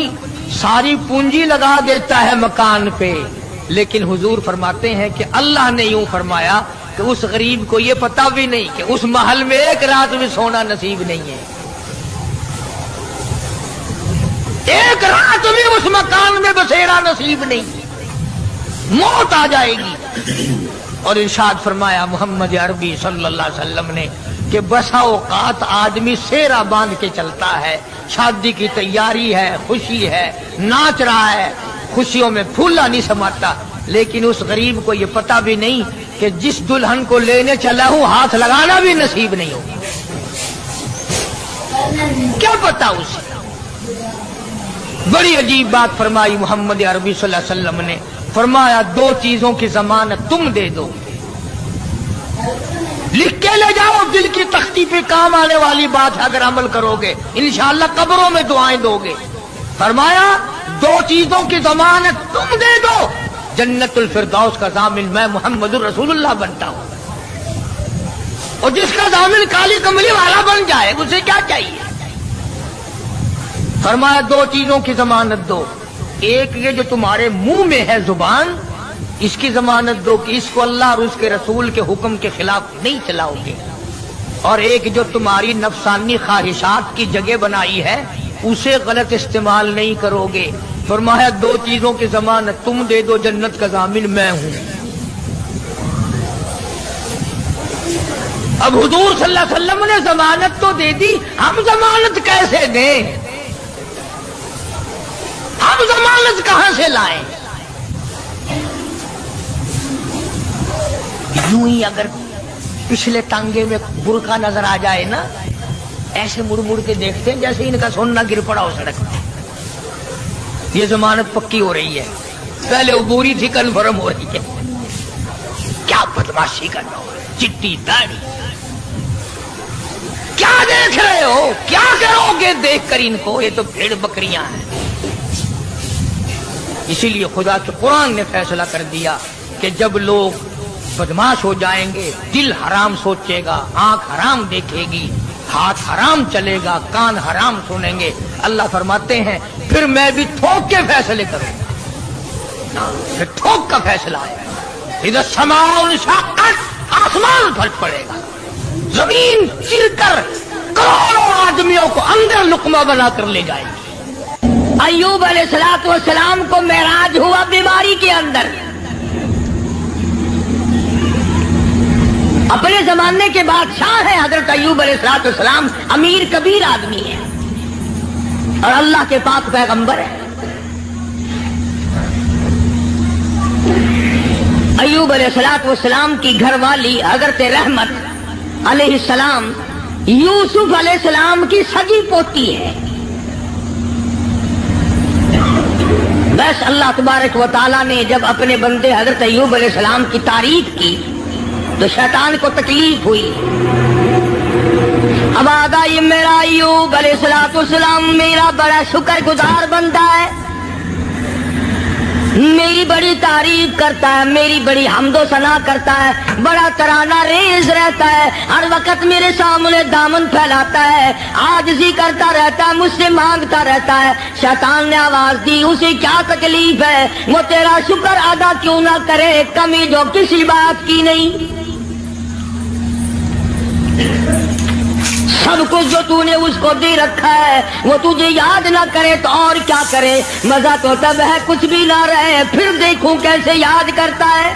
ساری پونجی لگا دیتا ہے مکان پہ، لیکن حضور فرماتے ہیں کہ اللہ نے یوں فرمایا کہ اس غریب کو یہ پتہ بھی نہیں کہ اس محل میں ایک رات بھی سونا نصیب نہیں ہے، ایک رات بھی اس مکان میں بسیرا نصیب نہیں، موت آ جائے گی. اور ارشاد فرمایا محمد عربی صلی اللہ علیہ وسلم نے کہ بسا اوقات آدمی سیرا باندھ کے چلتا ہے، شادی کی تیاری ہے، خوشی ہے، ناچ رہا ہے، خوشیوں میں پھولا نہیں سماتا، لیکن اس غریب کو یہ پتہ بھی نہیں کہ جس دلہن کو لینے چلا ہوں ہاتھ لگانا بھی نصیب نہیں ہوگا. کیا پتا اسے؟ بڑی عجیب بات فرمائی محمد عربی صلی اللہ علیہ وسلم نے. فرمایا دو چیزوں کی ضمانت تم دے دو، لکھ کے لے جاؤ، دل کی تختی پہ کام آنے والی بات ہے. اگر عمل کرو گے انشاءاللہ قبروں میں دعائیں دو گے. فرمایا دو چیزوں کی ضمانت تم دے دو، جنت الفردوس کا ضامن میں محمد الرسول اللہ بنتا ہوں. اور جس کا ضامن کالی کملی والا بن جائے اسے کیا چاہیے؟ فرمایا دو چیزوں کی ضمانت دو، ایک یہ جو تمہارے منہ میں ہے زبان، اس کی ضمانت دو کہ اس کو اللہ اور اس کے رسول کے حکم کے خلاف نہیں چلاؤ گے، اور ایک جو تمہاری نفسانی خواہشات کی جگہ بنائی ہے اسے غلط استعمال نہیں کرو گے. فرمایا دو چیزوں کی ضمانت تم دے دو، جنت کا ضامن میں ہوں. اب حضور صلی اللہ علیہ وسلم نے ضمانت تو دے دی، ہم ضمانت کیسے دیں؟ ہم ضمانت کہاں سے لائیں؟ یوں ہی اگر پچھلے ٹانگے میں برقع نظر آ جائے نا، ایسے مڑ مڑ کے دیکھتے ہیں جیسے ان کا سونا گر پڑا ہو سڑک پہ. یہ ضمانت پکی ہو رہی ہے، پہلے عبوری تھی کنفرم ہو رہی ہے. کیا بدماشی کرنا ہو، چٹی داڑھی کیا دیکھ رہے ہو؟ کیا کرو گے دیکھ کر ان کو؟ یہ تو بھیڑ بکریاں ہیں۔ اسی لیے خدا کے قرآن نے فیصلہ کر دیا کہ جب لوگ بدماش ہو جائیں گے، دل حرام سوچے گا، آنکھ حرام دیکھے گی، ہاتھ حرام چلے گا، کان حرام سنیں گے، اللہ فرماتے ہیں پھر میں بھی ٹھوک کے فیصلے کروں گا، پھر ٹھوک کا فیصلہ ہے۔ اذا السماء انشقت، آسمان پھٹ پڑے گا، زمین چر کر کروڑوں آدمیوں کو اندر لقمہ بنا کر لے جائے گی۔ ایوب علیہ السلام کو معراج ہوا بیماری کے اندر، اپنے زمانے کے بادشاہ ہیں حضرت ایوب علیہ السلام، امیر کبیر آدمی ہے اور اللہ کے پاک پیغمبر ہے۔ ایوب علیہ السلام کی گھر والی حضرت رحمت علیہ السلام یوسف علیہ السلام کی سگی پوتی ہے۔ بس اللہ تبارک و تعالیٰ نے جب اپنے بندے حضرت ایوب علیہ السلام کی تعریف کی تو شیطان کو تکلیف ہوئی۔ اب آگا یہ میرا ایوب علیہ السلام میرا بڑا شکر گزار بندہ ہے، میری بڑی تعریف کرتا ہے، میری بڑی حمد و ثنا کرتا ہے، بڑا ترانہ ریز رہتا ہے، ہر وقت میرے سامنے دامن پھیلاتا ہے، عاجزی کرتا رہتا ہے، مجھ سے مانگتا رہتا ہے۔ شیطان نے آواز دی اسے کیا تکلیف ہے، وہ تیرا شکر ادا کیوں نہ کرے، کمی جو کسی بات کی نہیں، سب کچھ جو تو نے اس کو دے رکھا ہے وہ تجھے یاد نہ کرے تو اور کیا کرے، مزہ تو تب ہے کچھ بھی نہ رہے، پھر دیکھوں کیسے یاد کرتا ہے۔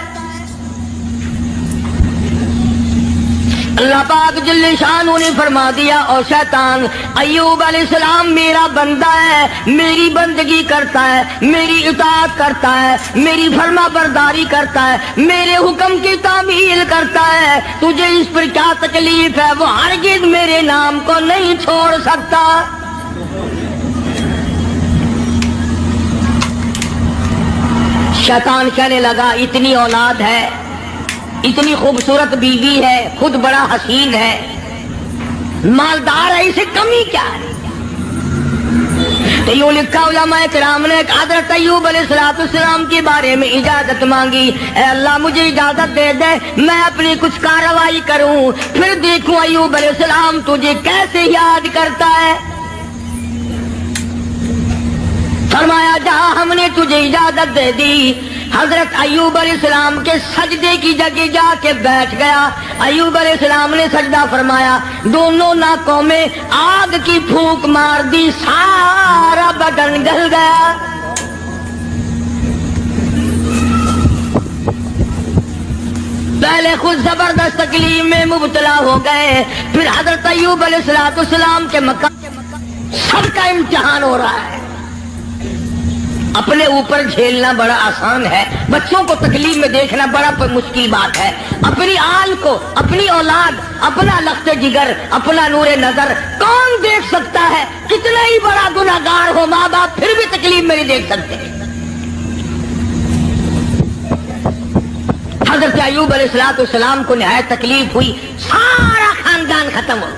اللہ پاک جل شانہ نے فرما دیا، اور شیطان ایوب علیہ السلام میرا بندہ ہے، میری بندگی کرتا ہے، میری اطاعت کرتا ہے، میری فرما برداری کرتا ہے، میرے حکم کی تعمیل کرتا ہے، تجھے اس پر کیا تکلیف ہے، وہ ہرگز میرے نام کو نہیں چھوڑ سکتا۔ شیطان کہنے لگا اتنی اولاد ہے، اتنی خوبصورت بیوی ہے، خود بڑا حسین ہے، مالدار ہے، اسے کمی کیا ہے؟ تو یوں لکھا علماء کرام نے حضرت ایوب علیہ السلام کے بارے میں اجازت مانگی، اے اللہ مجھے اجازت دے دے میں اپنی کچھ کارروائی کروں، پھر دیکھوں ایوب علیہ السلام تجھے کیسے یاد کرتا ہے۔ فرمایا جا، ہم نے تجھے اجازت دے دی۔ حضرت ایوب علیہ السلام کے سجدے کی جگہ جا کے بیٹھ گیا۔ ایوب علیہ السلام نے سجدہ فرمایا، دونوں ناکوں میں آگ کی پھونک مار دی، سارا بدن گل گیا۔ پہلے خود زبردست تکلیف میں مبتلا ہو گئے، پھر حضرت ایوب علیہ السلام کے مقام سب کا امتحان ہو رہا ہے۔ اپنے اوپر جھیلنا بڑا آسان ہے، بچوں کو تکلیف میں دیکھنا بڑا مشکل بات ہے، اپنی آل کو، اپنی اولاد، اپنا لخت جگر، اپنا نور نظر کون دیکھ سکتا ہے؟ کتنا ہی بڑا گناہگار ہو ماں باپ پھر بھی تکلیف میں نہیں دیکھ سکتے۔ حضرت ایوب علیہ السلام کو نہایت تکلیف ہوئی، سارا خاندان ختم ہو